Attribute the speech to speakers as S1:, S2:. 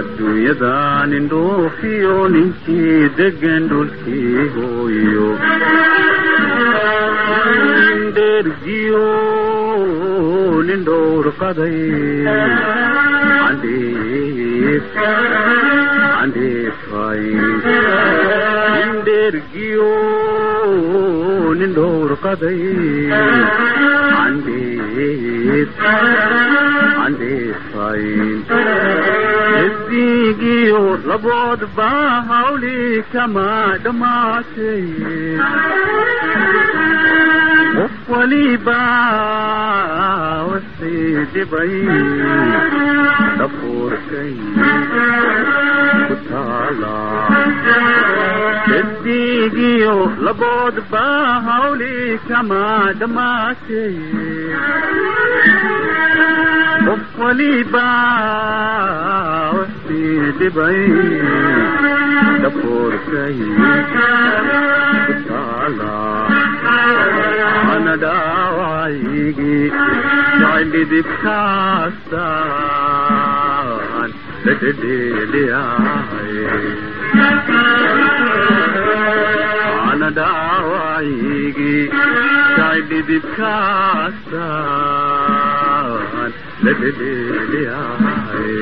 S1: adduunyadan indhoofiyo ninkii degan dhulkii hooyo dhergiyo nin dhowrqaday andheefay dhergiyo nin dhowrqaday andheefay esigiyo laboodba hawli kama dhammaatay qof waliba wixii dhibay dhafuurkay ku taala esigiyo laboodba hawli kama dhammaatay qof waliba wixii dhibay dhafuurkay ku taala ana dhaawaygi jacayldhidibkaasaan dhedhedheeliyahay ana dhaawaygi jacayldhidibkaasaan dhedhedheeliyahay